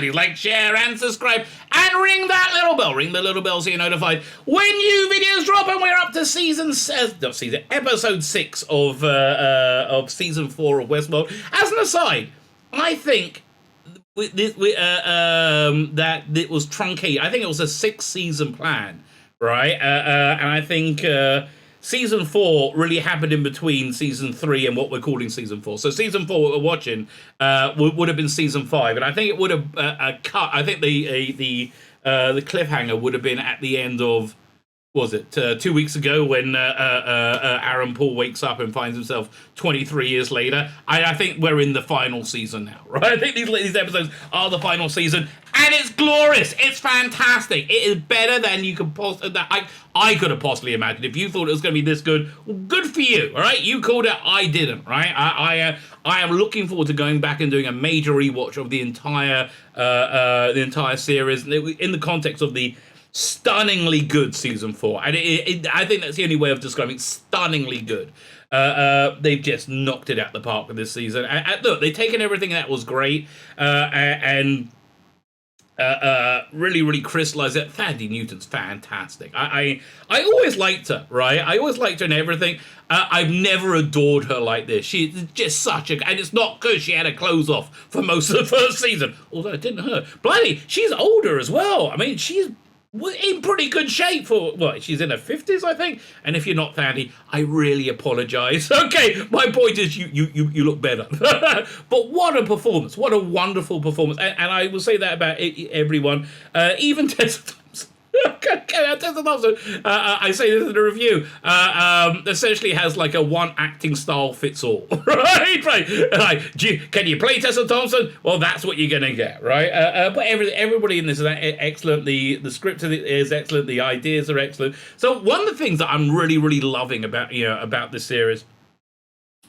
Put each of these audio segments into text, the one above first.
Please like, share, and subscribe, and ring that little bell. Ring the little bell so you're notified when new videos drop. And we're up to episode 6 of season 4 of Westworld. As an aside, I think that it was truncated. I think it was a 6-season plan, right? And I think season 4 really happened in between season 3 and what we're calling season 4. So season 4, what we're watching, would have been season 5, and I think it would have cut. I think the cliffhanger would have been at the end of, was it 2 weeks ago when Aaron Paul wakes up and finds himself 23 years later. I think we're in the final season now, right? I think these episodes are the final season, and it's glorious. It's fantastic. It is better than you could I could have possibly imagined. If you thought it was going to be this good, well, good for you, all right? You called it, I didn't, right? I am looking forward to going back and doing a major rewatch of the entire series in the context of the stunningly good season 4, and I think that's the only way of describing it. Stunningly good. They've just knocked it out the park with this season. And look, they've taken everything that was great and really crystallized it. Thandie Newton's fantastic. I always liked her, right? I always liked her in everything. I've never adored her like this. She's just such a... And it's not because she had her clothes off for most of the first season, although it didn't hurt. Blimey, she's older as well. I mean, she's in pretty good shape for, she's in her 50s, I think. And if you're not Thandie, I really apologize. Okay, my point is you look better. But what a performance. What a wonderful performance. And I will say that about everyone. Even Tessa Thompson. Tessa Thompson, I say this in a review, essentially has like a one acting style fits all, right? Like, can you play Tessa Thompson? Well, that's what you're going to get, right? But everybody in this is excellent. The script is excellent. The ideas are excellent. So one of the things that I'm really loving about this series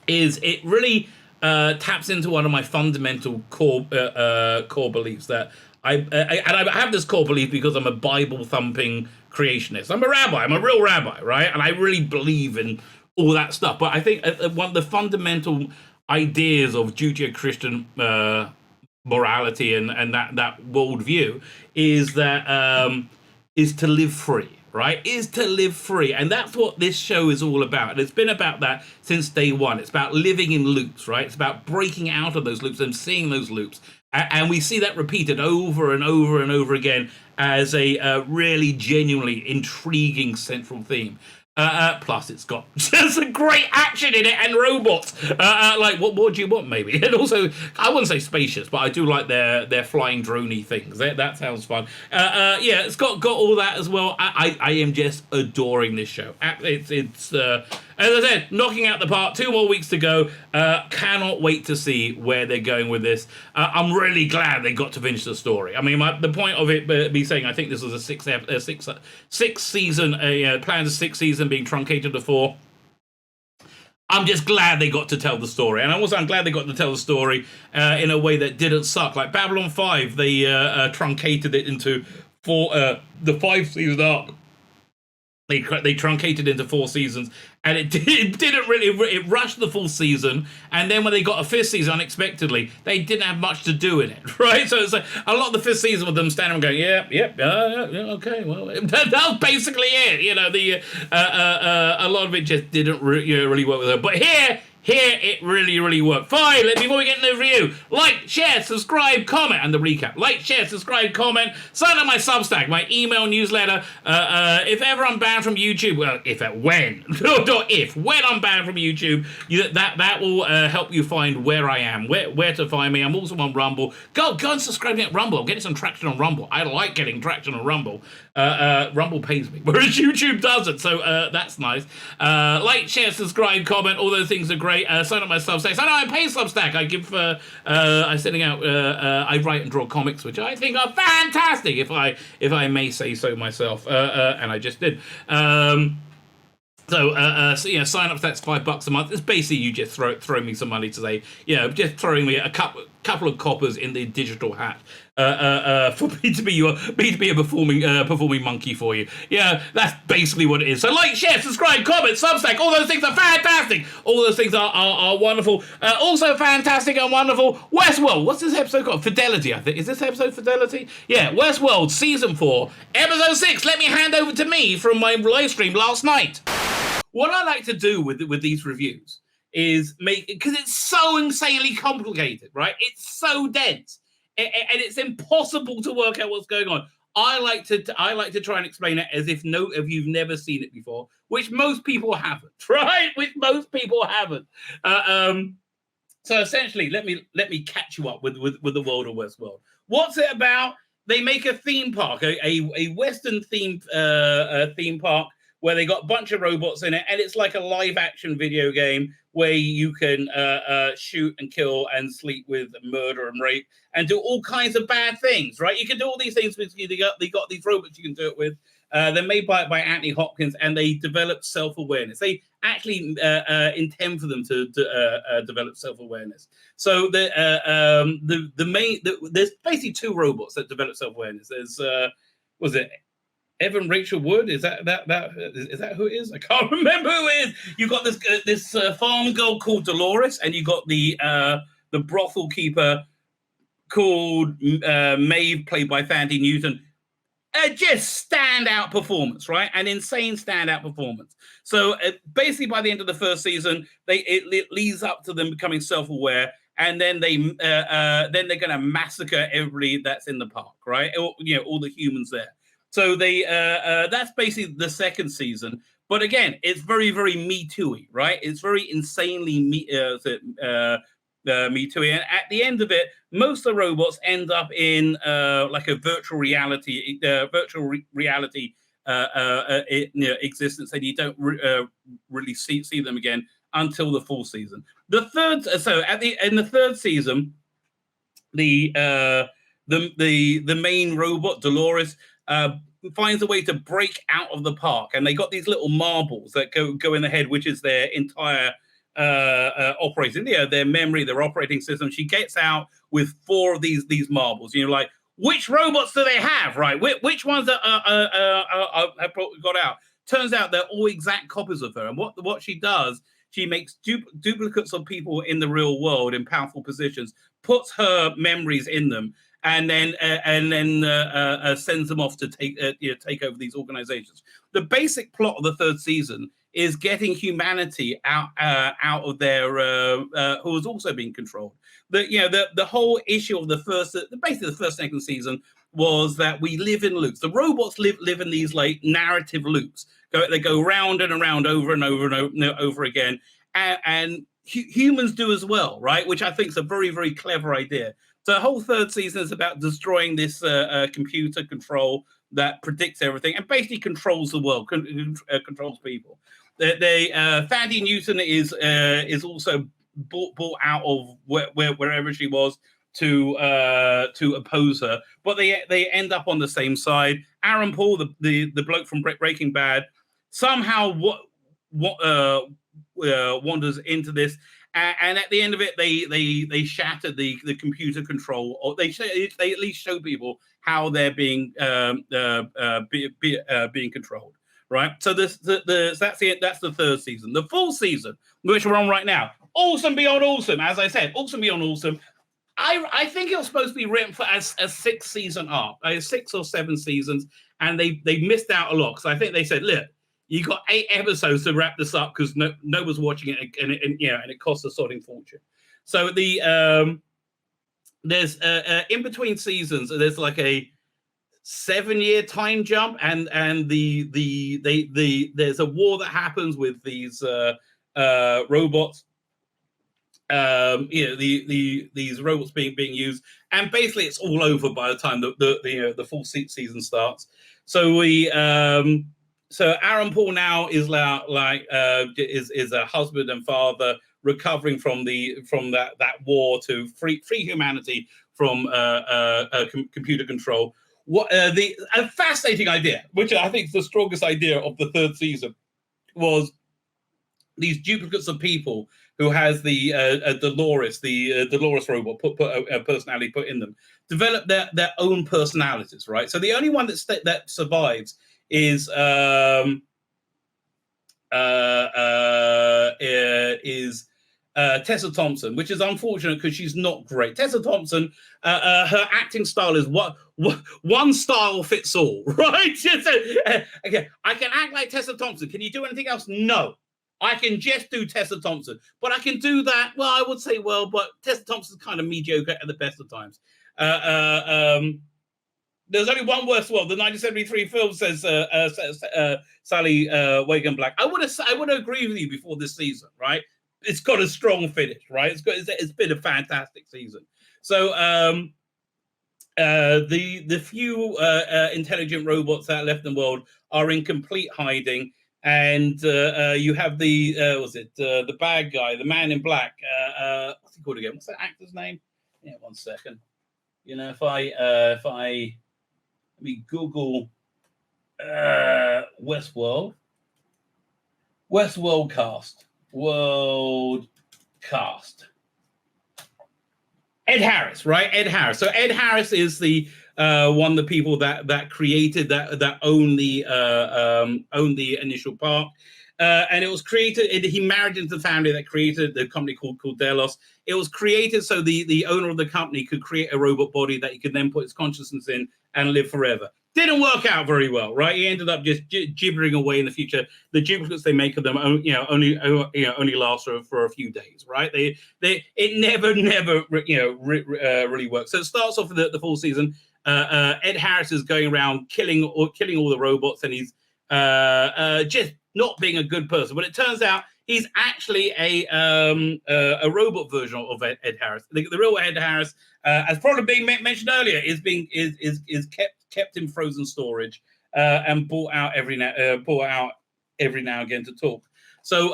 is it really taps into one of my fundamental core beliefs that I have this core belief because I'm a Bible-thumping creationist. I'm a rabbi. I'm a real rabbi, right? And I really believe in all that stuff. But I think one of the fundamental ideas of Judeo-Christian morality and that worldview is that is to live free, right? Is to live free. And that's what this show is all about. And it's been about that since day one. It's about living in loops, right? It's about breaking out of those loops and seeing those loops. And we see that repeated over and over and over again as a really genuinely intriguing central theme. Plus, it's got some great action in it and robots. Like, what more do you want, maybe? And also, I wouldn't say spacious, but I do like their flying droney things. That sounds fun. Yeah, it's got all that as well. I am just adoring this show. It's as I said, knocking out the park. 2 more weeks to go. Cannot wait to see where they're going with this. I'm really glad they got to finish the story. I mean, the point of it be saying I think this was a six season, planned a 6 season being truncated to 4. I'm just glad they got to tell the story, and I'm glad they got to tell the story in a way that didn't suck. Like Babylon 5, they truncated it into 4. The 5 season arc. They truncated into 4 seasons, and it didn't really. It rushed the full season, and then when they got a 5th season unexpectedly, they didn't have much to do in it, right? So it's like a lot of the 5th season with them standing and going, yeah, okay, well, that was basically it. A lot of it just didn't really work with her. But here it really worked. Fine, before we get into the review, like, share, subscribe, comment, and the recap. Like, share, subscribe, comment, sign up my Substack, my email newsletter. If ever I'm banned from YouTube, well, when I'm banned from YouTube, that will help you find where I am, where to find me. I'm also on Rumble. Go and subscribe me at Rumble. I'm getting some traction on Rumble. I like getting traction on Rumble. Rumble pays me, whereas YouTube doesn't, so that's nice. Like, share, subscribe, comment, all those things are great. Sign up my Substack. Sign up my pay Substack. I'm sending out. I write and draw comics, which I think are fantastic, if I may say so myself. And I just did. So you know, sign up. That's $5 a month. It's basically you just throw me some money to say, you know, just throwing me a couple of coppers in the digital hat for me to be a performing monkey for you. Yeah, that's basically what it is. So like, share, subscribe, comment, Substack. All those things are fantastic. All those things are wonderful. Also fantastic and wonderful. WestWorld. What's this episode called? Fidelity. I think is this episode Fidelity. Yeah, WestWorld season 4, episode 6. Let me hand over to me from my live stream last night. What I like to do with these reviews is make, because it's so insanely complicated, right? It's so dense, and it's impossible to work out what's going on. I like to try and explain it as if you've never seen it before, which most people haven't, right? Which most people haven't. So essentially, let me catch you up with the world of Westworld. What's it about? They make a theme park, a Western themed theme park, where they got a bunch of robots in it, and it's like a live-action video game where you can shoot and kill and sleep with, murder and rape, and do all kinds of bad things, right? You can do all these things with, they got these robots you can do it with. They're made by Anthony Hopkins, and they develop self-awareness. They actually intend for them to develop self-awareness. So there's basically 2 robots that develop self-awareness. There's was it Evan Rachel Wood? Is that who it is? I can't remember who it is. You got this farm girl called Dolores, and you got the brothel keeper called Maeve, played by Thandie Newton. Just standout performance, right? An insane standout performance. So basically, by the end of the first season, it leads up to them becoming self-aware, and then they're going to massacre everybody that's in the park, right? All the humans there. So that's basically the second season. But again, it's very, very Me Too-y, right? It's very insanely Me Too-y. And at the end of it, most of the robots end up in like a virtual reality existence, and you don't really see them again until the 4th season. In the 3rd season, the main robot Dolores finds a way to break out of the park, and they got these little marbles that go in the head, which is their entire operating, their memory, their operating system. She gets out with 4 of these marbles. You're like, which robots do they have, right? Which ones have got out? Turns out they're all exact copies of her. And what she does, she makes duplicates of people in the real world in powerful positions, puts her memories in them, and then sends them off to take over these organizations. The basic plot of the 3rd season is getting humanity out of their who is also being controlled. The whole issue of basically the first, second season was that we live in loops. The robots live in these like narrative loops. They go round and around over and over and over again, and humans do as well, right? Which I think is a very, very clever idea. So the whole 3rd season is about destroying this computer control that predicts everything and basically controls the world, controls people. Thandie Newton is also bought out of wherever she was to oppose her, but they end up on the same side. Aaron Paul, the bloke from Breaking Bad, somehow wanders into this. And at the end of it, they shatter the computer control, or they at least show people how they're being controlled, right? So that's the 3rd season. The 4th season, which we're on right now, awesome beyond awesome. As I said, awesome beyond awesome. I think it was supposed to be written for as a 6-season arc, 6 or 7 seasons, and they missed out a lot. So I think they said, look, you got 8 episodes to wrap this up because no one's watching it, and it costs a sodding fortune. So there's in between seasons, there's like a 7-year time jump, and there's a war that happens with these robots. These robots being used, and basically it's all over by the time the full season starts. So Aaron Paul now is is a husband and father recovering from that war to free humanity from computer control. A fascinating idea, which I think is the strongest idea of the 3rd season, was these duplicates of people who has the Dolores robot put a personality put in them, develop their own personalities, right? So the only one that survives is Tessa Thompson, which is unfortunate because she's not great. Tessa Thompson, her acting style is one style fits all, right? Okay, I can act like Tessa Thompson. Can you do anything else? No. I can just do Tessa Thompson, but I can do that. Well, I would say, but Tessa Thompson's kind of mediocre at the best of times. There's only one WestWorld. The 1973 film says Sally Wagon Black. I would agree with you before this season, right? It's got a strong finish, right? It's been a fantastic season. So the few intelligent robots that are left in the world are in complete hiding. And you have the bad guy, the man in black. What's he called again? What's that actor's name? Yeah, 1 second. You know, if I let me Google WestWorld cast. World cast. Ed Harris, right? Ed Harris. So Ed Harris is the one of the people that created that owned the initial park, and it was created. He married into the family that created the company called Delos. It was created so the owner of the company could create a robot body that he could then put his consciousness in and live forever. Didn't work out very well, right? He ended up just gibbering away in the future. The duplicates they make of them, only last for a few days, right? It never really works. So it starts off with the full season. Ed Harris is going around killing all the robots, and he's just not being a good person. But it turns out he's actually a robot version of Ed Harris. The real Ed Harris, as probably being mentioned earlier, is kept in frozen storage and brought out every now and again to talk. So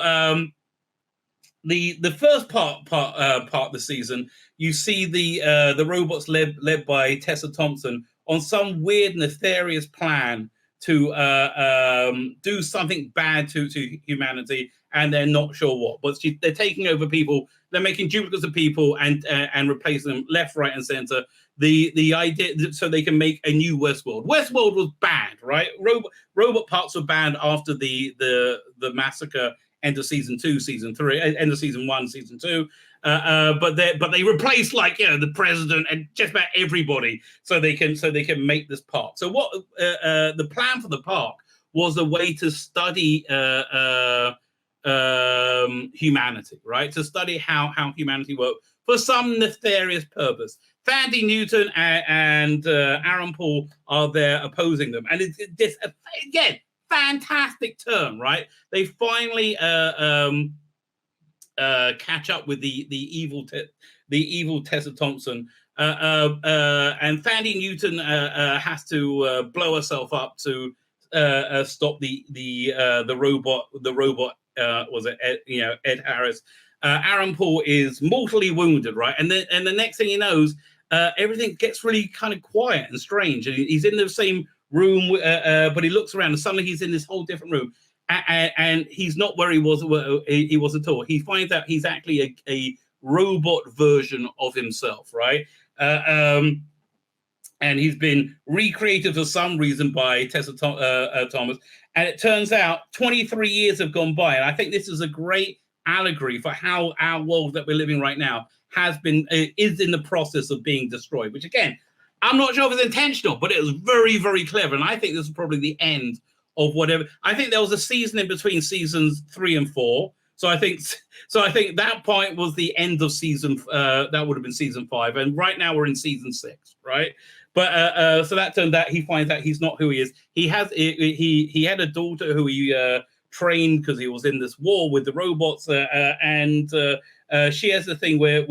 the first part of the season, you see the robots led by Tessa Thompson on some weird nefarious plan to do something bad to humanity, and they're not sure what. But they're taking over people. They're making duplicates of people and replacing them left, right, and center. The idea so they can make a new WestWorld. WestWorld was banned, right? Robot parts were banned after the massacre. End of season 2, season 3, end of season 1, season 2. But they replaced the president and just about everybody so they can make this park. So what the plan for the park was a way to study humanity, right? To study how humanity works for some nefarious purpose. Thandie Newton and Aaron Paul are there opposing them, and it's just again fantastic turn, right? They finally catch up with the evil Tessa Thompson, and Thandie Newton has to blow herself up to stop the robot. Was it Ed Harris? Aaron Paul is mortally wounded, right? And the next thing he knows, everything gets really kind of quiet and strange, and he's in the same room, but he looks around and suddenly he's in this whole different room, and he's not where he was at all. He finds out he's actually a robot version of himself, right? And he's been recreated for some reason by Tessa Thomas, and it turns out 23 years have gone by, and I think this is a great allegory for how our world that we're living right now is in the process of being destroyed, which again, I'm not sure if it's intentional, but it was very, very clever. And I think this is probably the end of whatever. I think there was a season in between seasons 3 and 4. So I think that point was the end of season. That would have been season 5. And right now we're in season 6, right? But so that turned out he finds out he's not who he is. He had a daughter who he trained because he was in this war with the robots, and she has the thing where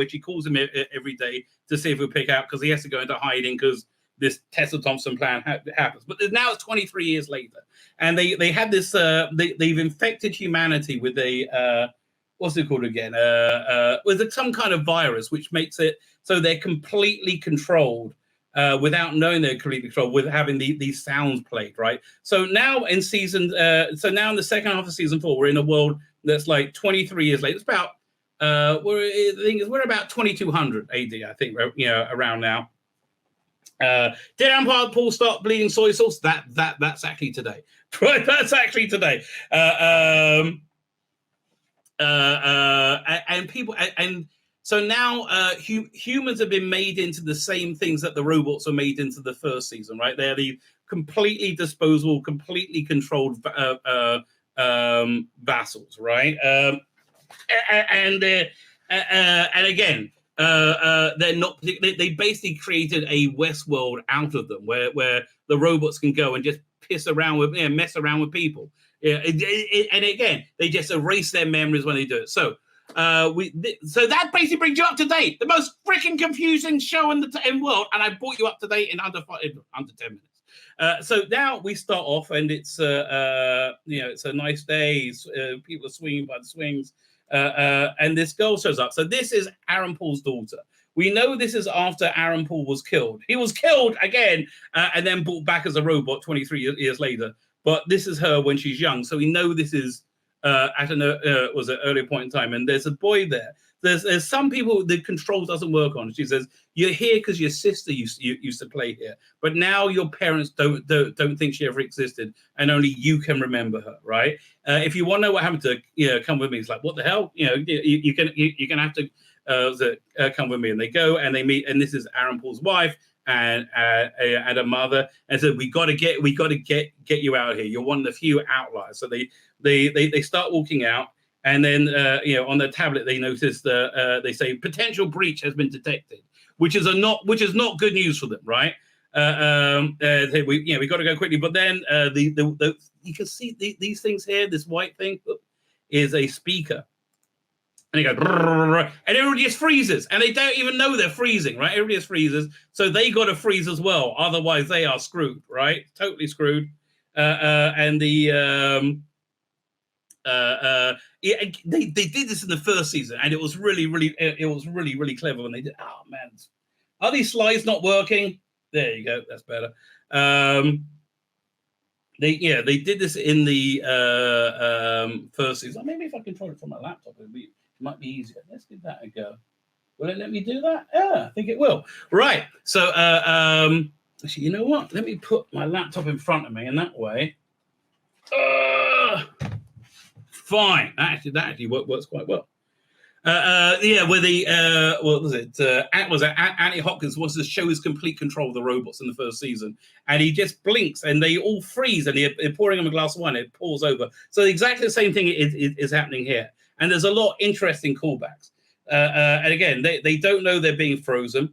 she calls him every day to see if he'll pick out, because he has to go into hiding because this Tessa Thompson plan happens. But now it's 23 years later, and they had this. They've infected humanity with a what's it called again? With some kind of virus which makes it so they're completely controlled without knowing they're completely controlled, with having these sounds played, right? So now in the second half of season 4, we're in a world that's like 23 years later. It's about we're about 2200 AD, I think, around now. Did Aaron Paul start bleeding soy sauce? That's actually today, right? That's actually today. And people and so now humans have been made into the same things that the robots are made into the first season, right? They're the completely disposable, completely controlled vassals, right? And again, they're not. They basically created a WestWorld out of them, where the robots can go and just mess around with people. Yeah, and again, they just erase their memories when they do it. So so that basically brings you up to date. The most freaking confusing show in the world, and I brought you up to date in under 10 minutes. So now we start off, and it's it's a nice day. People are swinging by the swings, and this girl shows up. So this is Aaron Paul's daughter. We know this is after Aaron Paul was killed. He was killed again, and then brought back as a robot 23 years later. But this is her when she's young, so we know this is at an earlier point in time. And there's a boy there. There's some people the control doesn't work on. She says, "You're here because your sister used to play here, but now your parents don't think she ever existed, and only you can remember her, right? If you want to know what happened to come with me." It's like, what the hell? You can have to come with me. And they go and they meet, and this is Aaron Paul's wife and a mother, and said, we got to get you out of here. You're one of the few outliers. So they start walking out, and then on their tablet they notice they say potential breach has been detected, which is not good news for them, right? We got to go quickly. But then you can see these things here. This white thing is a speaker. And they go, and everybody just freezes, and they don't even know they're freezing, right? Everybody just freezes, so they got to freeze as well. Otherwise, they are screwed, right? Totally screwed. And they did this in the first season, and it was really clever when they did. Oh man, are these slides not working? There you go, that's better. They did this in the first season. Maybe if I control it from my laptop, it might be easier. Let's give that a go. Will it let me do that? Yeah, I think it will. Right. So, actually, you know what? Let me put my laptop in front of me, and that way, fine. That actually works quite well. Where the what was it? Anthony Hopkins wants to show his complete control of the robots in the first season, and he just blinks, and they all freeze, and they're pouring him a glass of wine. It pours over. So exactly the same thing is happening here, and there's a lot of interesting callbacks. And again, they don't know they're being frozen.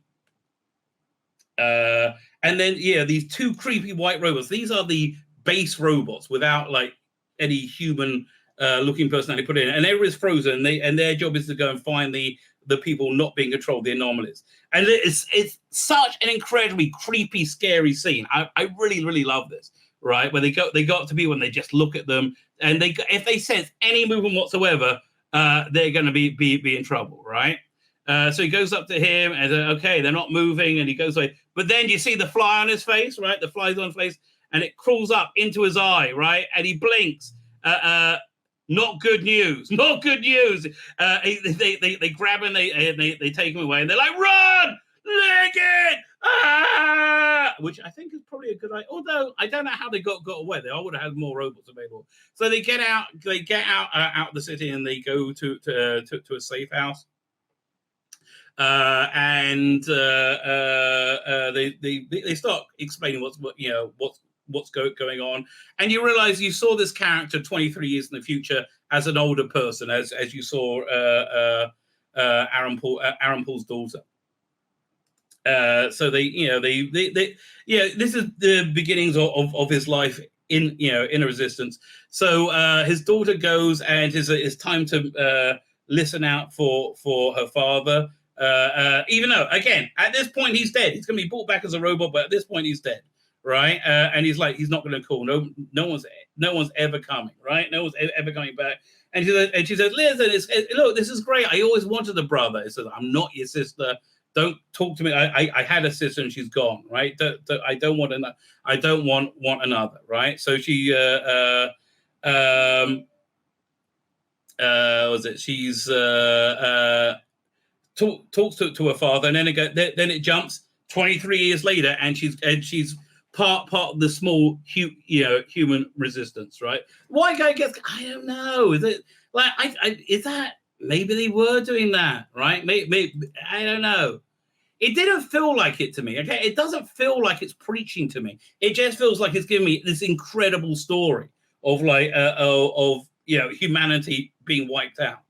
And then these two creepy white robots. These are the base robots without like any human looking personality put in, and everybody's frozen, and their job is to go and find the people not being controlled, the anomalies. And it's such an incredibly creepy, scary scene. I really love this, right? Where they got to be when they just look at them, and if they sense any movement whatsoever, they're going to be in trouble, right? So he goes up to him and says, okay, they're not moving, and he goes away. But then you see the fly on his face, right? The fly's on his face, and it crawls up into his eye, right? And he blinks. Not good news. Not good news. They grab him, they take him away, and they're like, run, Leggett! Ah! Which I think is probably a good idea. Although I don't know how they got away. They all would have had more robots available. So they get out. They get out of the city, and they go to a safe house. And they start explaining what's going on, and you realize you saw this character 23 years in the future as an older person, as you saw Aaron Paul's daughter. So this is the beginnings of his life in a resistance. So his daughter goes, and it's time to listen out for her father. Even though, again, at this point he's dead. He's going to be brought back as a robot, but at this point he's dead, right? And he's not going to call. No one's ever coming, right? No one's ever coming back. And she says, listen, look, this is great. I always wanted a brother. He says, I'm not your sister. Don't talk to me. I had a sister and she's gone, right? I don't want another. I don't want another, right? So she was it? She's talks to her father, and then it jumps 23 years later, and she's part of the small human resistance, right? Why guy gets? I don't know. Is it like is that maybe they were doing that, right? Maybe I don't know. It didn't feel like it to me. Okay, it doesn't feel like it's preaching to me. It just feels like it's giving me this incredible story of humanity being wiped out.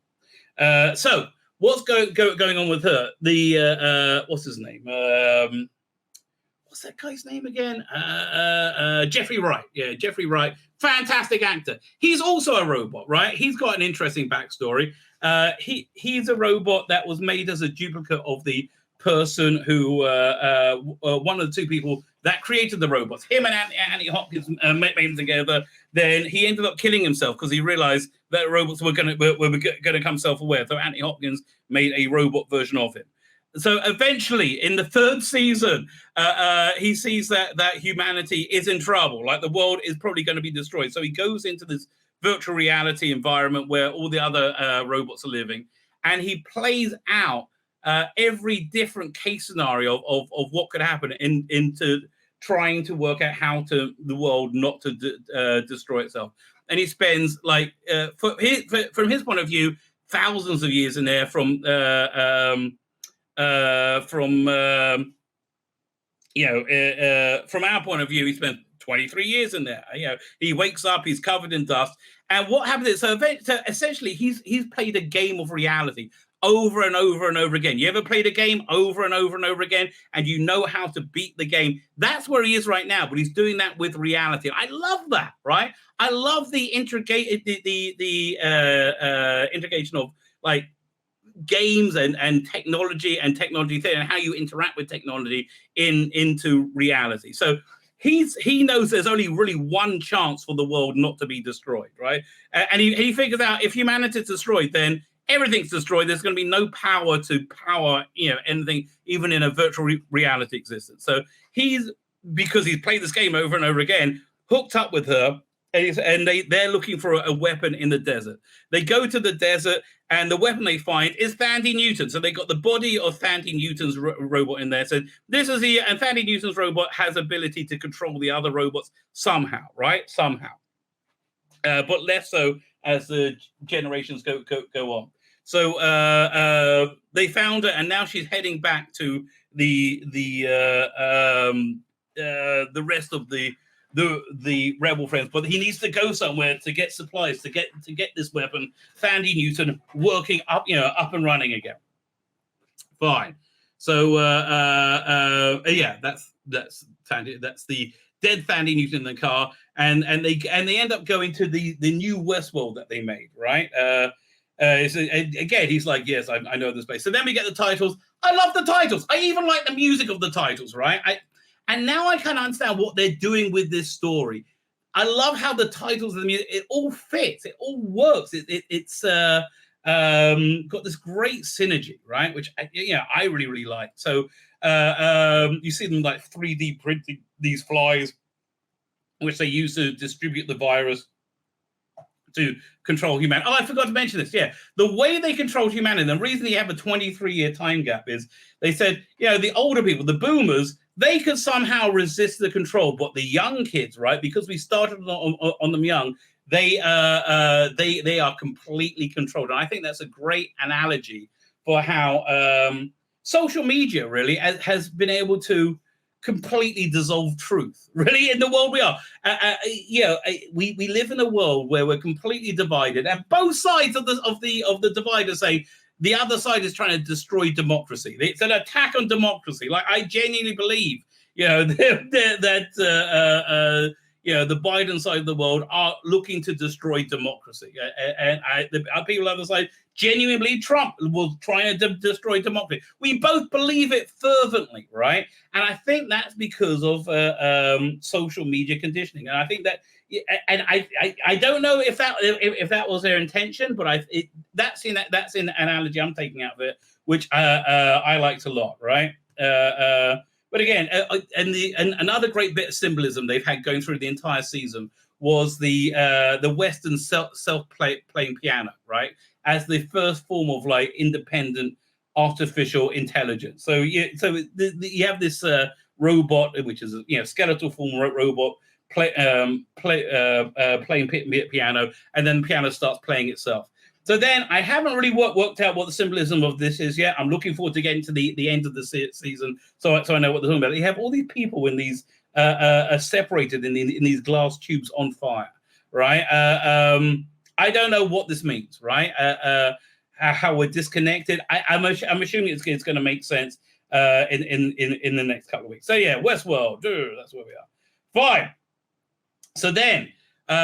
So what's going on with her? The what's his name? What's that guy's name again? Jeffrey Wright. Yeah, Jeffrey Wright. Fantastic actor. He's also a robot, right? He's got an interesting backstory. He's a robot that was made as a duplicate of the person who one of the two people that created the robots. Him and Anthony Hopkins made them together. Then he ended up killing himself because he realized that robots were going to come self-aware. So Anthony Hopkins made a robot version of him. So eventually, in the third season, he sees that humanity is in trouble. Like the world is probably going to be destroyed. So he goes into this virtual reality environment where all the other robots are living, and he plays out every different case scenario of what could happen into trying to work out how the world not to destroy itself. And he spends from his point of view, thousands of years in there from our point of view, he spent 23 years in there. He wakes up, he's covered in dust. And what happens is, so essentially, he's played a game of reality over and over and over again. You ever played a game over and over and over again, and you know how to beat the game? That's where he is right now, but he's doing that with reality. I love that, right? I love the integration of like games and technology theory and how you interact with technology into reality. So he knows there's only really one chance for the world not to be destroyed, right? And he figures out if humanity is destroyed, then everything's destroyed. There's going to be no power to power anything, even in a virtual reality existence. So because he's played this game over and over again, hooked up with her. And they're looking for a weapon in the desert. They go to the desert, and the weapon they find is Thandie Newton. So they got the body of Thandie Newton's robot in there. So this is and Thandie Newton's robot has ability to control the other robots somehow, right? Somehow, but less so as the generations go on. So they found her, and now she's heading back to the rest of the rebel friends, but he needs to go somewhere to get supplies to get this weapon, Thandie Newton, working up and running again. Fine. So that's Thandie. That's the dead Thandie Newton in the car, and they end up going to the new WestWorld that they made, right? So again, he's like, yes, I know this place. So then we get the titles. I love the titles. I even like the music of the titles, right? And now I kind of understand what they're doing with this story. I love how the titles of the music, it all fits, it all works. It's got this great synergy, right? Which I really, really like. So you see them like 3D printing these flies, which they use to distribute the virus to control humanity. Oh, I forgot to mention this. Yeah, the way they control humanity, the reason you have a 23-year time gap is they said, the older people, the boomers, they could somehow resist the control, but the young kids, right? Because we started on them young, they are completely controlled, and I think that's a great analogy for how social media really has been able to completely dissolve truth, really, in the world we are. We live in a world where we're completely divided, and both sides of the divide are saying the other side is trying to destroy democracy. It's an attack on democracy. Like, I genuinely believe, that the Biden side of the world are looking to destroy democracy, and the people on the other side genuinely believe Trump was trying to destroy democracy. We both believe it fervently, right? And I think that's because of social media conditioning. And I think that and I don't know if that was their intention, but that's in the analogy I'm taking out of it, which I liked a lot, right? But again, and another great bit of symbolism they've had going through the entire season was the Western self-playing piano, right, as the first form of like independent artificial intelligence. So you have this robot, which is skeletal form robot playing piano, and then the piano starts playing itself. So then I haven't really worked out what the symbolism of this is yet. I'm looking forward to getting to the end of the season, so I know what they're talking about. You have all these people in these separated in these glass tubes on fire, right? I don't know what this means, right? How we're disconnected. I'm assuming it's going to make sense in the next couple of weeks. So yeah, Westworld, that's where we are. Fine. So then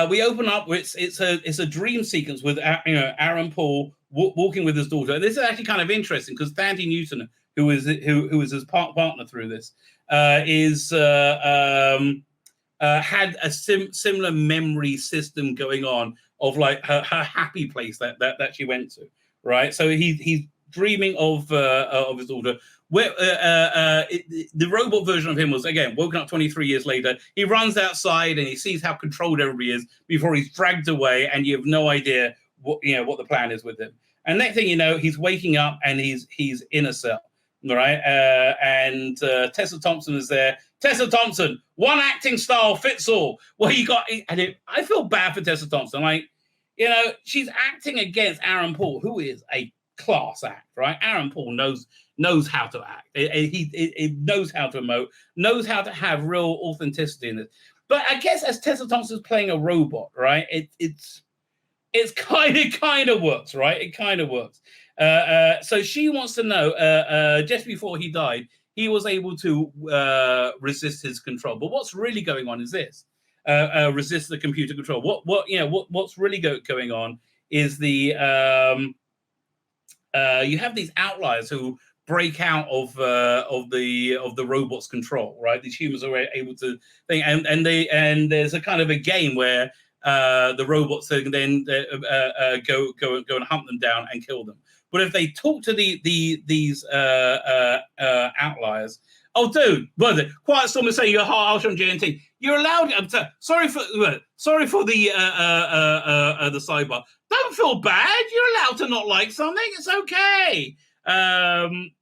we open up. It's a dream sequence with Aaron Paul walking with his daughter. And this is actually kind of interesting because Thandie Newton, who is his partner through this, had a similar memory system going on of like her happy place that she went to, right? So he's dreaming of his daughter. Where the robot version of him was again woken up 23 years later. He runs outside and he sees how controlled everybody is before he's dragged away, and you have no idea what the plan is with him. And next thing you know, he's waking up and he's in a cell, right? And Tessa Thompson is there. Tessa Thompson, one acting style fits all. Well, I feel bad for Tessa Thompson. Like, she's acting against Aaron Paul, who is a class act, right? Aaron Paul knows how to act. He knows how to emote, knows how to have real authenticity in it. But I guess as Tessa Thompson's playing a robot, right? It's kind of works, right? It kind of works. So she wants to know. Just before he died, he was able to resist his control. But what's really going on is this: resist the computer control. What's really going on is the you have these outliers who break out of the robot's control, right? These humans are able to think, and there's a kind of a game where the robots can then go and hunt them down and kill them. But if they talk to these outliers, oh, dude, brother, Quiet Storm is saying you're harsh on JNT. You're allowed. Sorry for the sidebar. Don't feel bad. You're allowed to not like something. It's okay.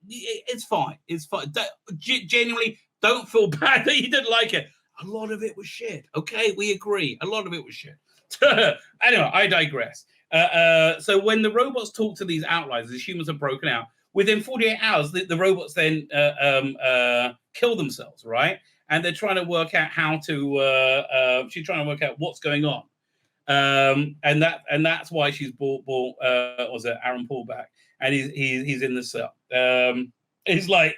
It's fine. It's fine. Genuinely, don't feel bad that you didn't like it. A lot of it was shit. Okay, we agree. A lot of it was shit. Anyway, I digress. So when the robots talk to these outliers, these humans are broken out. Within 48 hours, the robots then kill themselves, right? And they're trying to work out how to. She's trying to work out what's going on, and that's why she's brought Aaron Paul back, and he's in the cell. He's like,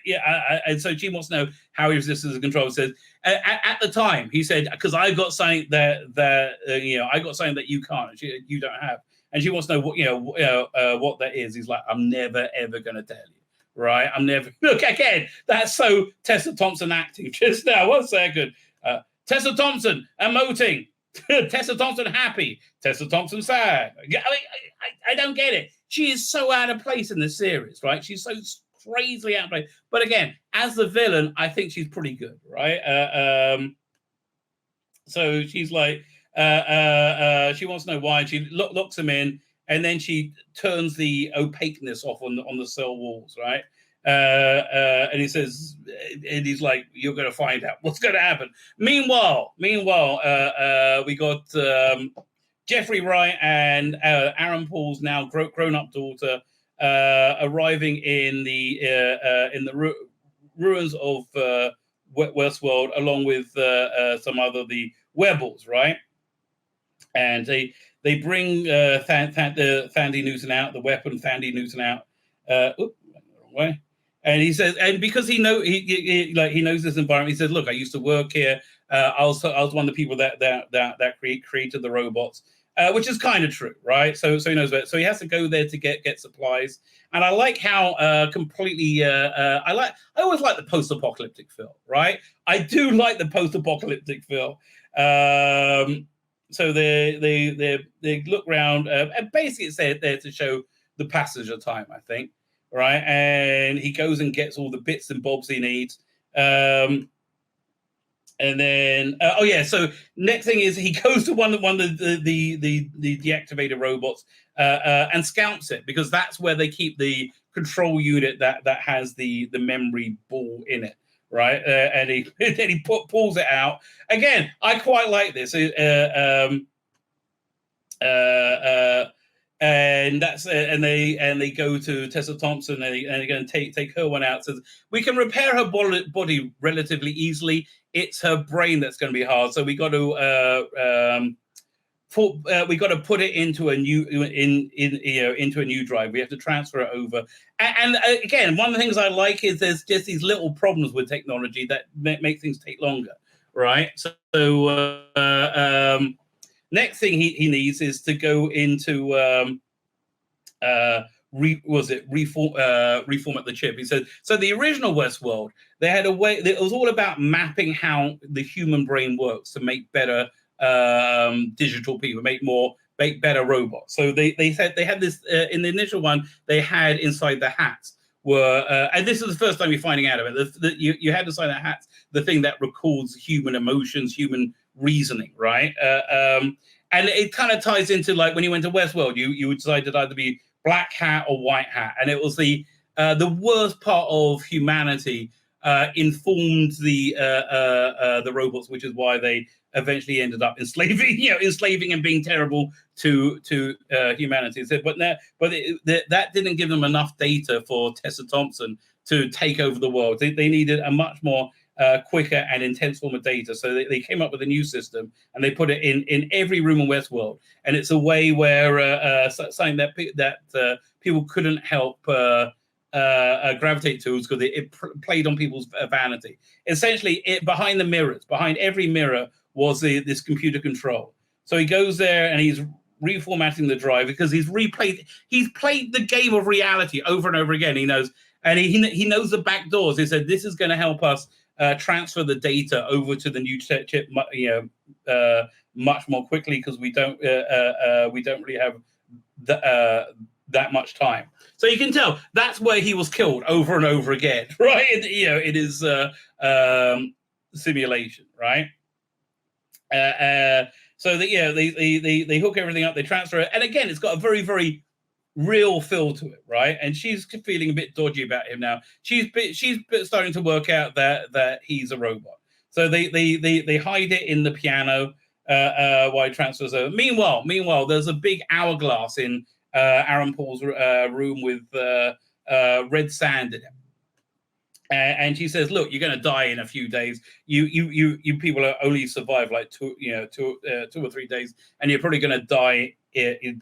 and so she wants to know how he resists the control. Says at the time he said, because I've got something that I got something that you can't, you don't have, and she wants to know what that is. He's like, I'm never ever going to tell you. Right, I'm never. Look again. That's so Tessa Thompson acting just now. 1 second. Tessa Thompson emoting. Tessa Thompson happy. Tessa Thompson sad. I don't get it. She is so out of place in this series, right? She's so crazily out of place. But again, as the villain, I think she's pretty good, right? So she's like, she wants to know why. And she locks him in. And then she turns the opaqueness off on the cell walls, right? And he says, and he's like, "You're going to find out what's going to happen." Meanwhile, we got Jeffrey Wright and Aaron Paul's now grown-up daughter arriving in the ruins of Westworld, along with some other the Webbles, right? And they bring Thandie Newton out, the weapon Thandie Newton out. Wrong way. And he says, and because he knows this environment, he says, "Look, I used to work here. I was one of the people that created the robots," which is kind of true, right? So he knows that. So he has to go there to get supplies. And I like how completely I always like the post-apocalyptic feel, right? I do like the post-apocalyptic feel. so they look around, and basically it's there to show the passage of time, I think, right? And he goes and gets all the bits and bobs he needs. And then, so next thing is he goes to one of the deactivated robots and scouts it, because that's where they keep the control unit that has the memory ball in it, right? And he pulls it out. Again, I quite like this. And that's and they go to Tessa Thompson, and they're going to take her one out. Says we can repair her body relatively easily. It's her brain that's going to be hard. So we got to put it into a new into a new drive. We have to transfer it over. And again, one of the things I like is there's just these little problems with technology that make things take longer, right? So next thing he needs is to go into reformat the chip. He said, so the original WestWorld, they had a way, it was all about mapping how the human brain works to make better digital people, make better robots. So they said they had this in the initial one, they had inside the hats were, and this is the first time you're finding out of it, you had inside the hats the thing that records human emotions, human reasoning, right? And it kind of ties into, like, when you went to WestWorld, you decided to either be black hat or white hat, and it was the worst part of humanity informed the robots, which is why they eventually ended up enslaving and being terrible to humanity. But that didn't give them enough data for Tessa Thompson to take over the world. They needed a much more quicker and intense form of data. So they came up with a new system, and they put it in every room in WestWorld. And it's a way where something that people couldn't help gravitate towards, because it played on people's vanity. Essentially, behind every mirror was this computer control. So he goes there and he's reformatting the drive, because he's played the game of reality over and over again. He knows, and he knows the back doors. He said, this is going to help us transfer the data over to the new chip, much more quickly, because we don't really have that much time. So you can tell that's where he was killed over and over again, right? It is simulation, right? So that they hook everything up, they transfer it, and again, it's got a very, very real feel to it, right? And she's feeling a bit dodgy about him now. She's starting to work out that he's a robot. So they hide it in the piano while he transfers over. Meanwhile, there's a big hourglass in Aaron Paul's room with red sand in it. And she says, "Look, you're going to die in a few days. You people are only survive like two or 3 days, and you're probably going to die in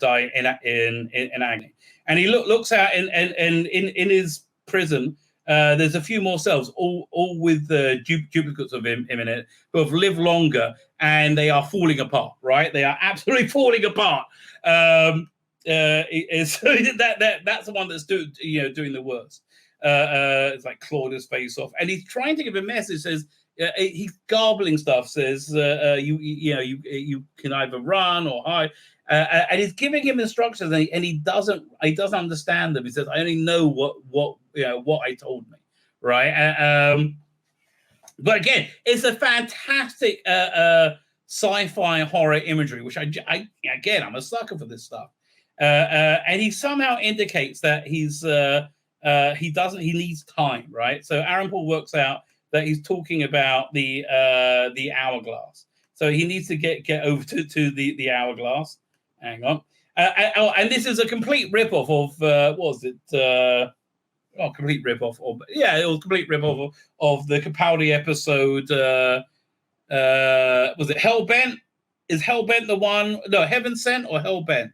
agony." And he looks out, and in his prison, there's a few more cells, all with duplicates of him in it, who have lived longer, and they are falling apart. Right? They are absolutely falling apart. That's the one that's doing the worst. It's like clawed his face off, and he's trying to give a message. Says he's garbling stuff. Says you can either run or hide, and he's giving him instructions, and he doesn't understand them. He says, "I only know what I told me." Right? But again, it's a fantastic sci-fi horror imagery, which I'm a sucker for this stuff. And he somehow indicates that he needs time, right? So Aaron Paul works out that he's talking about the hourglass. So he needs to get over to the hourglass. Hang on. And this is a complete ripoff of what was it? Complete ripoff of, it was a complete ripoff of the Capaldi episode. Was it Hellbent? Is Hellbent the one? No, Heaven Sent or Hellbent?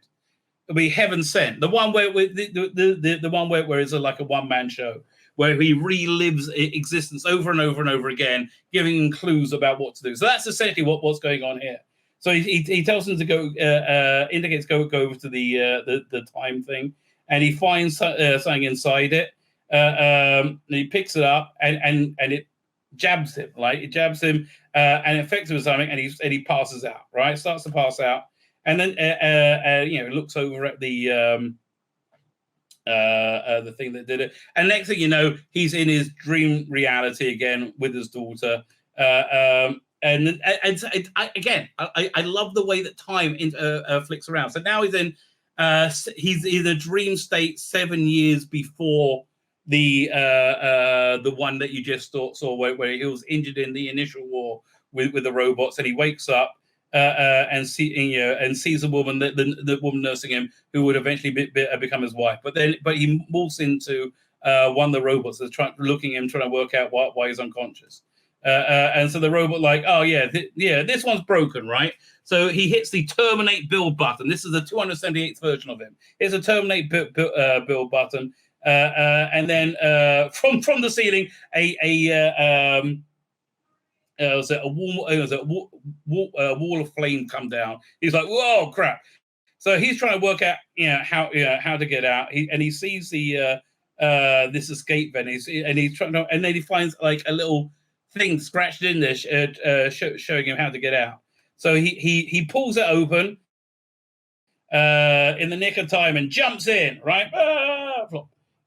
It'll be Heaven Sent, the one where the one where it's like a one-man show, where he relives existence over and over and over again, giving him clues about what to do. So that's essentially what's going on here. So he tells him to go, indicates go over to the time thing, and he finds something inside it. And he picks it up, and it jabs him, and infects him with something, and he passes out, right? Starts to pass out, and then looks over at the thing that did it, and next thing you know, he's in his dream reality again with his daughter. And I love the way that time flicks around. So now he's in a dream state 7 years before the one that you just saw where he was injured in the initial war with the robots, and he wakes up and sees a woman, the woman nursing him, who would eventually become his wife. But he morphs into one of the robots that's trying to work out why he's unconscious. And so the robot this one's broken, right? So he hits the terminate build button. This is the 278th version of him. It's a terminate build button, and then from the ceiling a wall of flame come down. He's like, whoa, crap! So he's trying to work out how to get out. He sees the this escape vent, and he's trying to, and then he finds like a little thing scratched in there showing him how to get out. So he pulls it open in the nick of time and jumps in, right?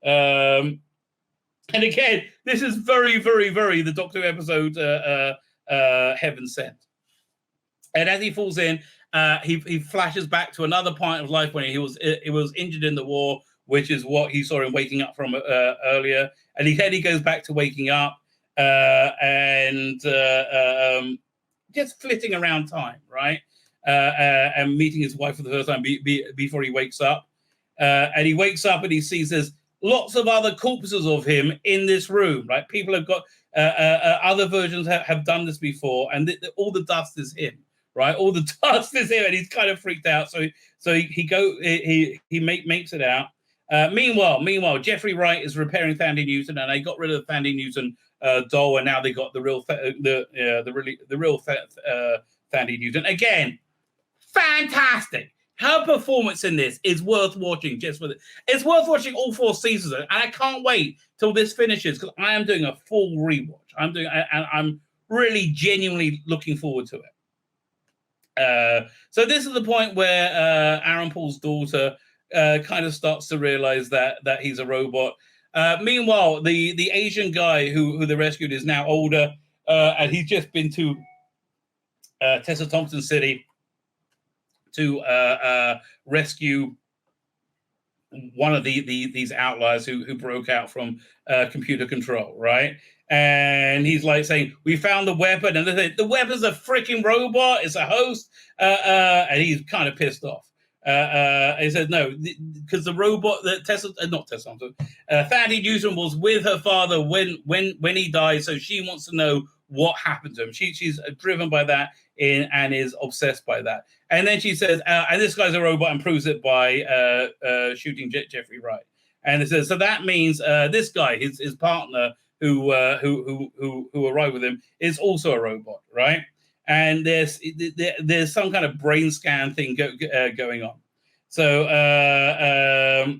And again, this is very, very, very the Doctor Who episode Heaven Sent. And as he falls in, he flashes back to another point of life when he was injured in the war, which is what he saw him waking up from earlier. And he goes back to waking up and just flitting around time, right? And meeting his wife for the first time before he wakes up. And he wakes up and he sees there's lots of other corpses of him in this room, right? People have got other versions have done this before, and all the dust is him, right? All the dust is him, and he's kind of freaked out. So he makes it out. Meanwhile, Jeffrey Wright is repairing Thandie Newton, and they got rid of the Thandie Newton doll, and now they got the real Thandie Newton. Again, fantastic. Her performance in this is worth watching just for it's worth watching all 4 seasons, and I can't wait till this finishes because I am doing a full rewatch. I'm really genuinely looking forward to it. So this is the point where Aaron Paul's daughter kind of starts to realize that he's a robot. Meanwhile, the Asian guy who they rescued is now older, and he's just been to Tessa Thompson City to rescue one of these outliers who broke out from computer control, right? And he's like saying, "We found the weapon," and they say, "The weapon's a freaking robot. It's a host," and he's kind of pissed off. He said, "No, because the robot that Thandie Newton was with her father when he died, so she wants to know what happened to him. She's driven by that and is obsessed by that." And then she says, and this guy's a robot, and proves it by shooting Jeffrey Wright. And it says, so that means this guy, his partner, who arrived with him, is also a robot, right? And there's some kind of brain scan thing going on. So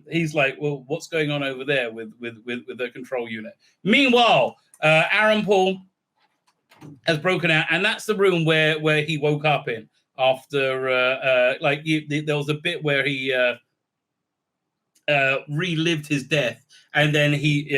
he's like, well, what's going on over there with the control unit? Meanwhile, Aaron Paul has broken out, and that's the room where he woke up in after there was a bit where he relived his death, and then he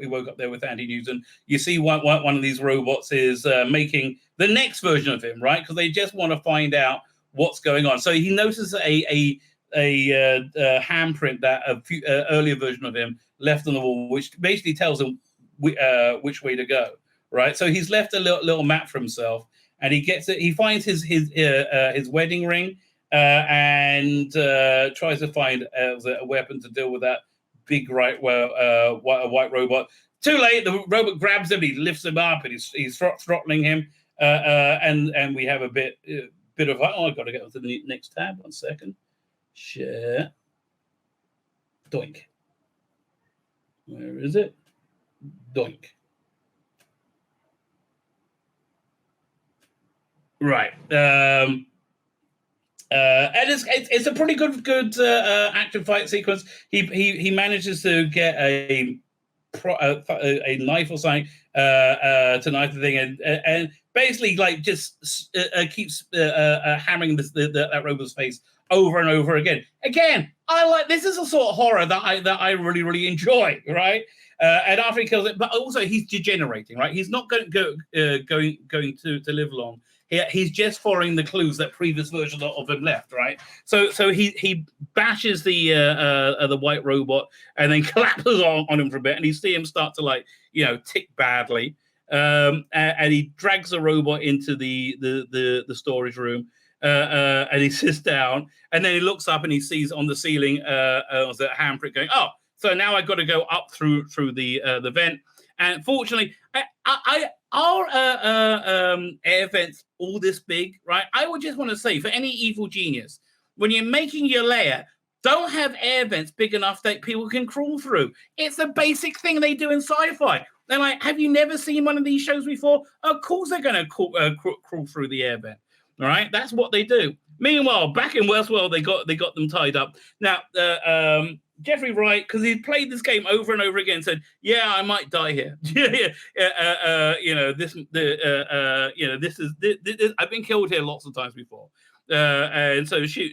woke up there with Thandie Newton. You see one of these robots is making the next version of him, right? Because they just want to find out what's going on. So he notices a handprint that a earlier version of him left on the wall, which basically tells him which way to go, right? So he's left a little map for himself, and he gets it. He finds his wedding ring and tries to find a weapon to deal with that big white robot. Too late. The robot grabs him. He lifts him up, and he's throttling him. And we have a bit of. Oh, I've got to get to the next tab. 1 second. Share. Doink. Where is it? Doink. Right. And it's a pretty good action fight sequence. He manages to get a knife or something tonight, the thing, and basically like just keeps hammering that robot's face over and over again. Again, I like this is a sort of horror that I really enjoy, right? And after he kills it, but also he's degenerating, right? He's not going to live long. He's just following the clues that previous version of him left, right? So he bashes the white robot and then collapses on him for a bit, and you see him start to like tick badly, and he drags the robot into the storage room, and he sits down, and then he looks up and he sees on the ceiling was a handprint going, oh, so now I've got to go up through the vent, and fortunately, our air vents all this big, right? I would just want to say, for any evil genius, when you're making your lair, don't have air vents big enough that people can crawl through. It's a basic thing they do in sci-fi. They're like, have you never seen one of these shows before? Of course they're going to crawl through the air vent, all right? That's what they do. Meanwhile, back in Westworld, they got them tied up. Now, Jeffrey Wright, because he played this game over and over again, said, "Yeah, I might die here. This is I've been killed here lots of times before." And so she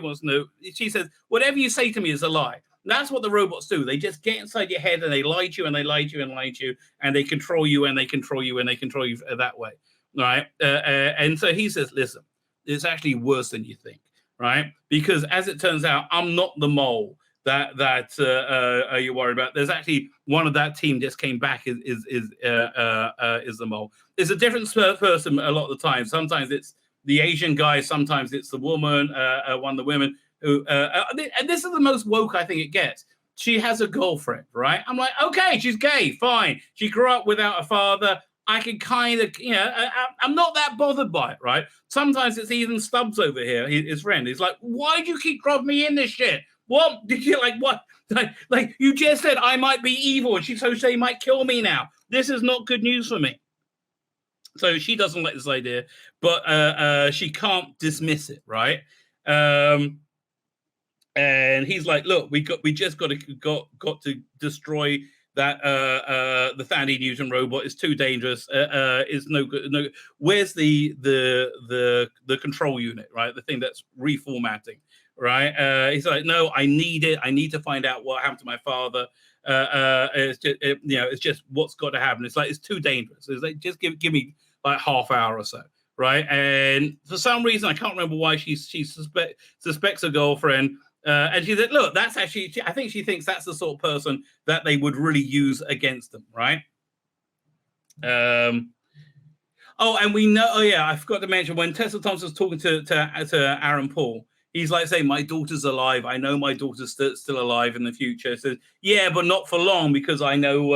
wants to know. She says, "Whatever you say to me is a lie." And that's what the robots do. They just get inside your head and they lie to you and they lie to you and lie to you, and they control you and they control you and they control you that way, right? And so he says, "Listen, it's actually worse than you think." Right, because as it turns out, I'm not the mole that you're worried about. There's actually one of that team just came back is the mole. It's a different person a lot of the time. Sometimes it's the Asian guy, sometimes it's the woman, one of the women who. And this is the most woke I think it gets. She has a girlfriend, right? I'm like, okay, she's gay, fine. She grew up without a father. I can kind of, I'm not that bothered by it, right? Sometimes it's even Stubbs over here, his friend. He's like, why do you keep dropping me in this shit? What? Did you like what? Like you just said I might be evil, and so she might kill me now. This is not good news for me. So she doesn't like this idea, but she can't dismiss it, right? And he's like, look, we just got to destroy that the Thandie Newton robot is too dangerous. Is no good. No, where's the control unit, right? The thing that's reformatting, right? He's like, no, I need it. I need to find out what happened to my father. It's just what's got to happen. It's like it's too dangerous. It's like just give me like half hour or so, right? And for some reason, I can't remember why she suspects her girlfriend. And she said, look, that's actually, I think she thinks that's the sort of person that they would really use against them, right? And we know, I forgot to mention, when Tessa Thompson's talking to Aaron Paul, he's like saying, my daughter's alive. I know my daughter's still alive in the future. Says, yeah, but not for long, because I know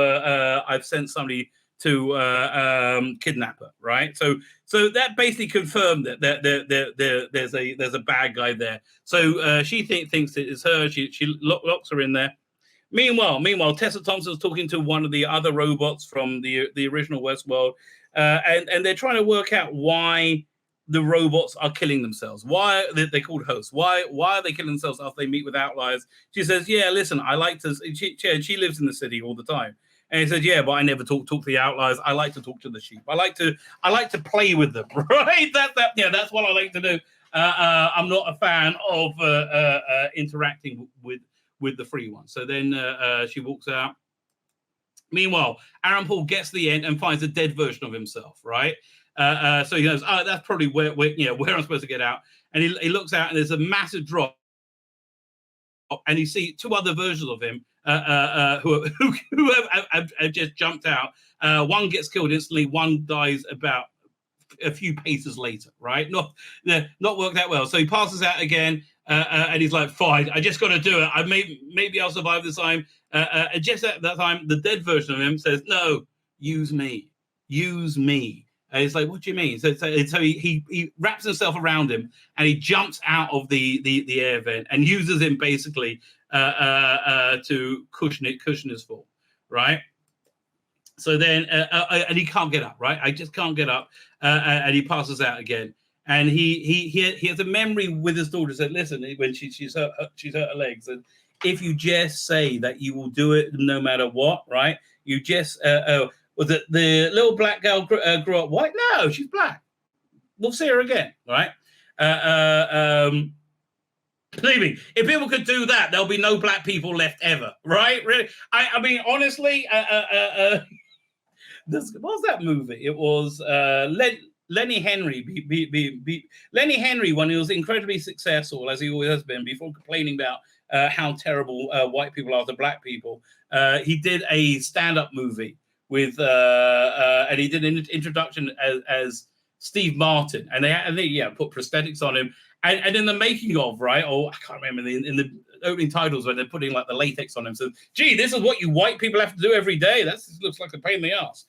I've sent somebody to kidnap her, right? So that basically confirmed that there's a bad guy there. So she thinks it is her. She locks her in there. Meanwhile, Tessa Thompson's talking to one of the other robots from the original Westworld, and they're trying to work out why the robots are killing themselves. Why they're called hosts? Why are they killing themselves after they meet with outliers? She says, yeah, listen, I like to. She lives in the city all the time. And he said, yeah, but I never talk to the outliers. I like to talk to the sheep. I like to play with them, right? That's what I like to do. I'm not a fan of interacting with the free ones. So then she walks out. Meanwhile, Aaron Paul gets to the end and finds a dead version of himself, right? So he goes, oh, that's probably where I'm supposed to get out. And he looks out and there's a massive drop. And you see two other versions of him who have just jumped out. One gets killed instantly. One dies about a few paces later, right? Not worked that well. So he passes out again, and he's like, fine, I just got to do it. Maybe I'll survive this time. And just at that time, the dead version of him says, no, use me. And it's like, what do you mean? So he wraps himself around him and he jumps out of the air vent and uses him basically to cushion his fall, right? So then, and he can't get up, right? I just can't get up, and he passes out again. And he has a memory with his daughter. Said, listen, when she's hurt her legs, and if you just say that you will do it no matter what, right? You just Was it the little black girl grew up white? No, she's black. We'll see her again, right? Believe me, if people could do that, there'll be no black people left ever, right? Really? I mean, honestly, what was that movie? It was Lenny Henry. Lenny Henry, when he was incredibly successful, as he always has been, before complaining about how terrible white people are to black people, he did a stand-up movie with, and he did an introduction as Steve Martin, and they put prosthetics on him. And in the making of, right, or I can't remember, in the opening titles when they're putting like the latex on him, so, gee, this is what you white people have to do every day. That looks like a pain in the ass.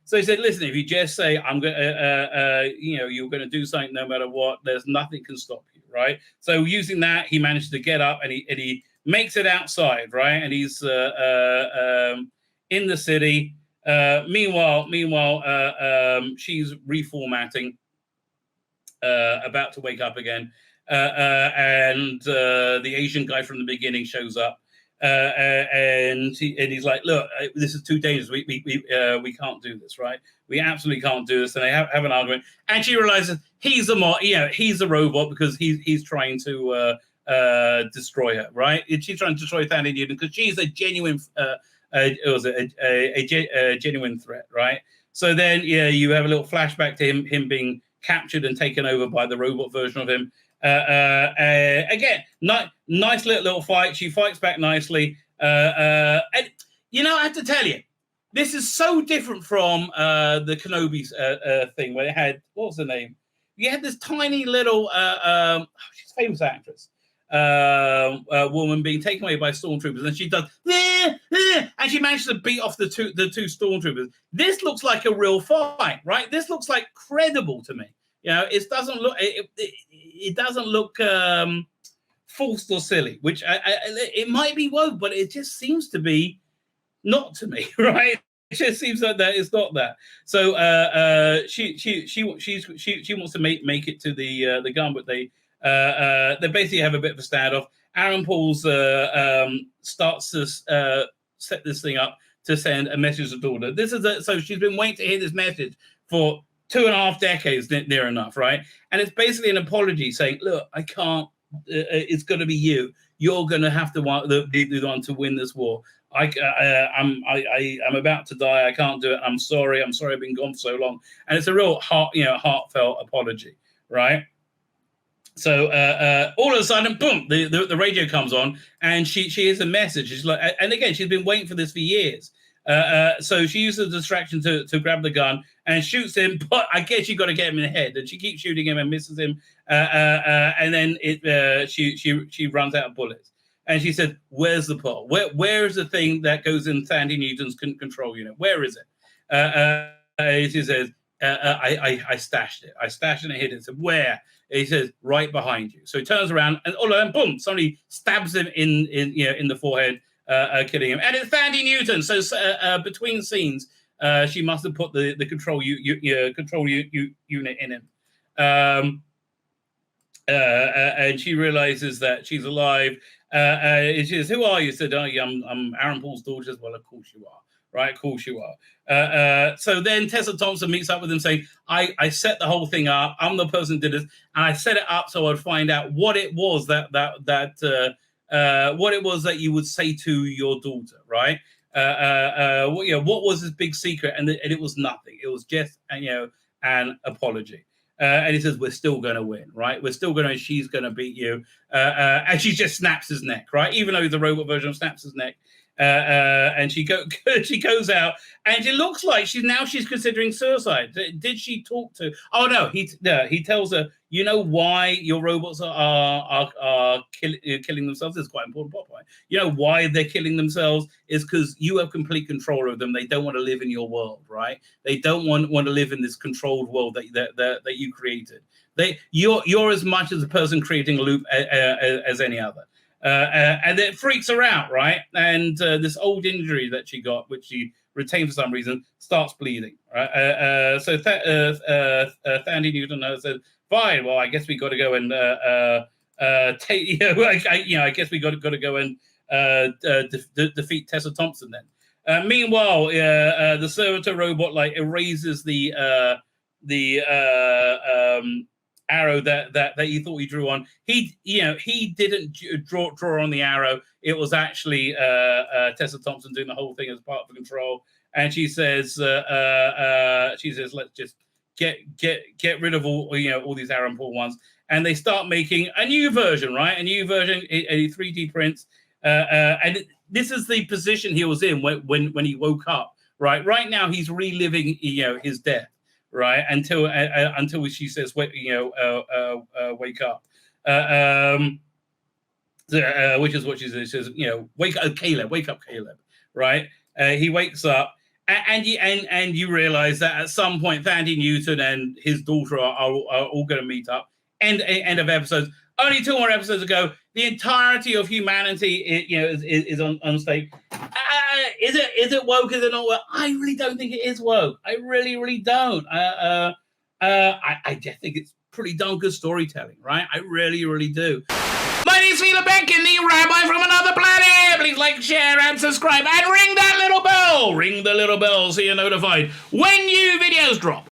So he said, listen, if you just say, I'm going to, you're going to do something no matter what, there's nothing can stop you, right? So using that, he managed to get up and he makes it outside, right? And he's in the city. Meanwhile, she's reformatting. About to wake up again, and the Asian guy from the beginning shows up, and he's like, "Look, this is too dangerous. We can't do this, right? We absolutely can't do this." And they have an argument, and she realizes he's a robot because he's trying to destroy her, right? She's trying to destroy Sandy Newton because she's a genuine, a genuine threat, right? So then, you have a little flashback to him being captured and taken over by the robot version of him. Again, nice little fight. She fights back nicely. And, I have to tell you, this is so different from the Kenobi thing where they had, what was the name? You had this tiny little, she's a famous actress, woman being taken away by stormtroopers, and she does, and she manages to beat off the two stormtroopers. This looks like a real fight, right? This looks like credible to me. It doesn't look. It doesn't look forced or silly, which it might be woke, but it just seems to be not to me, right? It just seems like that it's not that. So she wants to make it to the gun, but they basically have a bit of a standoff. Aaron Pauls starts to set this thing up to send a message to daughter. So she's been waiting to hear this message for 2.5 decades, near enough, right? And it's basically an apology saying, "Look, I can't. It's going to be you. You're going to have to be the one to win this war. I'm about to die. I can't do it. I'm sorry. I've been gone for so long." And it's a real heartfelt apology, right? So all of a sudden, boom, the radio comes on, and she hears a message. She's like, and again, she's been waiting for this for years. So she uses the distraction to grab the gun and shoots him, but I guess you got to get him in the head, and she keeps shooting him and misses him, and then she runs out of bullets, and she said, "Where's the pole? Where is the thing that goes in Sandy Newton's control unit? Where is it?" She says, "I stashed it. I stashed it and hid it." So where? He says, "Right behind you." So he turns around, and all of them, boom! Somebody stabs him in the forehead. Killing him, and it's Sandy Newton. So between scenes, she must have put the control unit in him, and she realizes that she's alive. And she says, "Who are you?" Said, "Oh, yeah, I'm Aaron Paul's daughter." Well, of course you are, right? Of course you are. So then Tessa Thompson meets up with him, saying, "I set the whole thing up. I'm the person who did it, and I set it up so I'd find out what it was what it was that you would say to your daughter, right? What was his big secret?" And it was nothing. It was just an apology. And he says, "We're still going to win, right? We're still going to. She's going to beat you." And she just snaps his neck, right? Even though the robot version snaps his neck. And she goes out, and it looks like she's considering suicide. Did she talk to? Oh no, he tells her, "You know why your robots are killing themselves?" It's quite an important plot point. You know why they're killing themselves is because you have complete control of them. They don't want to live in your world, right? They don't want to live in this controlled world that you created. You're as much as a person creating a loop as any other. And it freaks her out, right? And this old injury that she got, which she retained for some reason, starts bleeding. Right? So Sandy Newton said, "Fine, well, I guess we got to go and take. I guess we got to go and defeat Tessa Thompson then." Meanwhile, the servitor robot like erases the arrow that he thought he drew on. He didn't draw on the arrow. It was actually Tessa Thompson doing the whole thing as part of the control. And she says, let's just get rid of all these Aaron Paul ones. And they start making a new version, right? A new version, a 3D prints. And this is the position he was in when he woke up, right? Right now he's reliving, his death, right? Until she says, wake up, which is what she says. She says, wake up, Caleb, right? He wakes up, and you realize that at some point, Thandie Newton and his daughter are all going to meet up. End of episodes. Only 2 more episodes ago, the entirety of humanity, is on stake. Is it woke? Is it not woke? I really don't think it is woke. I really, really don't. I just think it's pretty darn good storytelling, right? I really, really do. My name's Tzvi Lebetkin, the Rabbi from another planet. Please like, share, and subscribe, and ring that little bell. Ring the little bell so you're notified when new videos drop.